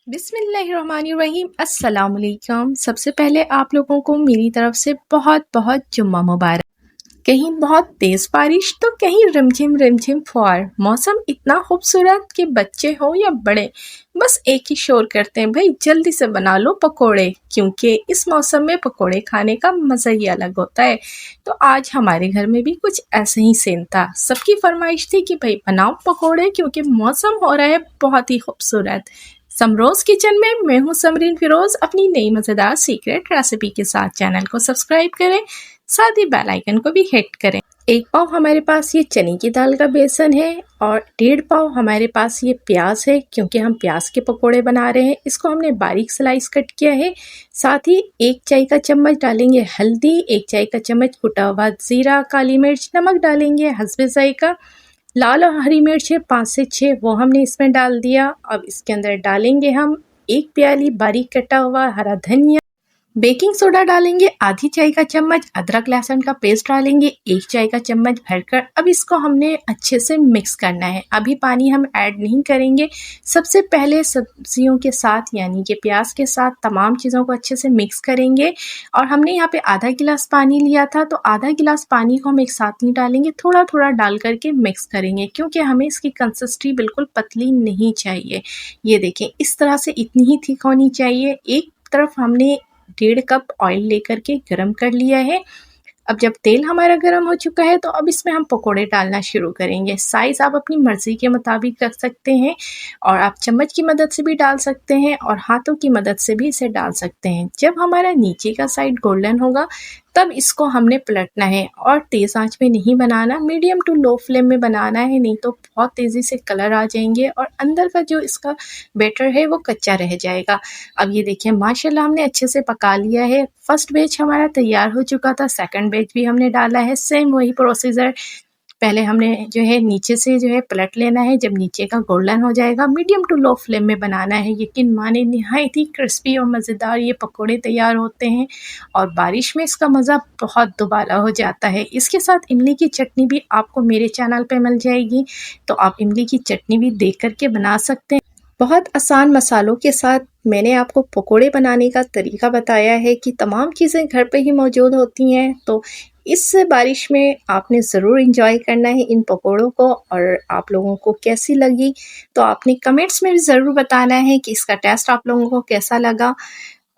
बिस्मिल्लाहिर्रहमानिर्रहीम अस्सलाम वालेकुम। सबसे पहले आप लोगों को मेरी तरफ से बहुत बहुत जुम्मा मुबारक। कहीं बहुत तेज़ बारिश तो कहीं रिमझिम रिमझिम फुहार। मौसम इतना खूबसूरत कि बच्चे हों या बड़े बस एक ही शोर करते हैं, भाई जल्दी से बना लो पकोड़े, क्योंकि इस मौसम में पकोड़े खाने का मज़ा ही अलग होता है। तो आज हमारे घर में भी कुछ ऐसे ही सीन था। सबकी फरमाइश थी कि भाई बनाओ पकोड़े क्योंकि मौसम हो रहा है बहुत ही खूबसूरत। समरोज़ किचन में मैं हूँ समरीन फिरोज़, अपनी नई मज़ेदार सीक्रेट रेसिपी के साथ। चैनल को सब्सक्राइब करें, साथ ही बेल आइकन को भी हिट करें। एक पाव हमारे पास ये चने की दाल का बेसन है और 1.5 पाव हमारे पास ये प्याज है, क्योंकि हम प्याज के पकोड़े बना रहे हैं। इसको हमने बारीक स्लाइस कट किया है। साथ ही 1 चाय का चम्मच डालेंगे हल्दी, 1 चाय का चम्मच कुटा हुआ ज़ीरा, काली मिर्च, नमक डालेंगे हस्बे ज़ायका। लाल और हरी मिर्च है 5 से 6, वो हमने इसमें डाल दिया। अब इसके अंदर डालेंगे हम 1 प्याली बारीक कटा हुआ हरा धनिया। बेकिंग सोडा डालेंगे आधी चाय का चम्मच, अदरक लहसुन का पेस्ट डालेंगे 1 चाय का चम्मच भरकर। अब इसको हमने अच्छे से मिक्स करना है। अभी पानी हम ऐड नहीं करेंगे। सबसे पहले सब्जियों के साथ यानी कि प्याज के साथ तमाम चीज़ों को अच्छे से मिक्स करेंगे। और हमने यहाँ पे आधा गिलास पानी लिया था, तो आधा गिलास पानी को हम एक साथ नहीं डालेंगे, थोड़ा थोड़ा डाल करके मिक्स करेंगे, क्योंकि हमें इसकी कंसिस्टेंसी बिल्कुल पतली नहीं चाहिए। ये देखें, इस तरह से इतनी ही थिक होनी चाहिए। एक तरफ हमने 1.5 कप ऑयल लेकर के गरम कर लिया है। अब जब तेल हमारा गरम हो चुका है तो अब इसमें हम पकोड़े डालना शुरू करेंगे। साइज़ आप अपनी मर्ज़ी के मुताबिक रख सकते हैं और आप चम्मच की मदद से भी डाल सकते हैं और हाथों की मदद से भी इसे डाल सकते हैं। जब हमारा नीचे का साइड गोल्डन होगा तब इसको हमने पलटना है और तेज़ आंच में नहीं बनाना, मीडियम टू लो फ्लेम में बनाना है, नहीं तो बहुत तेज़ी से कलर आ जाएंगे और अंदर का जो इसका बैटर है वो कच्चा रह जाएगा। अब ये देखिए माशाल्लाह हमने अच्छे से पका लिया है। फर्स्ट बैच हमारा तैयार हो चुका था, सेकंड बैच भी हमने डाला है। सेम वही प्रोसीजर, पहले हमने जो है नीचे से जो है पलट लेना है। जब नीचे का गोल्डन हो जाएगा मीडियम टू लो फ्लेम में बनाना है। यकीन माने नहायत ही क्रिस्पी और मज़ेदार ये पकोड़े तैयार होते हैं और बारिश में इसका मज़ा बहुत दुबाला हो जाता है। इसके साथ इमली की चटनी भी आपको मेरे चैनल पे मिल जाएगी, तो आप इमली की चटनी भी देख करके बना सकते हैं। बहुत आसान मसालों के साथ मैंने आपको पकोड़े बनाने का तरीका बताया है कि तमाम चीज़ें घर पे ही मौजूद होती हैं। तो इस बारिश में आपने ज़रूर एंजॉय करना है इन पकोड़ों को। और आप लोगों को कैसी लगी तो आपने कमेंट्स में भी ज़रूर बताना है कि इसका टेस्ट आप लोगों को कैसा लगा।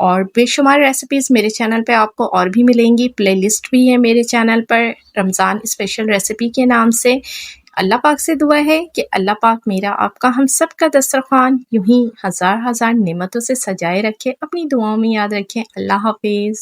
और बेशुमार रेसिपीज़ मेरे चैनल पे आपको और भी मिलेंगी। प्लेलिस्ट भी है मेरे चैनल पर रमज़ान स्पेशल रेसिपी के नाम से। अल्लाह पाक से दुआ है कि अल्लाह पाक मेरा आपका हम सब का दस्तरखान यूं ही हज़ार हज़ार नेमतों से सजाए रखे। अपनी दुआओं में याद रखें। अल्लाह हाफिज़।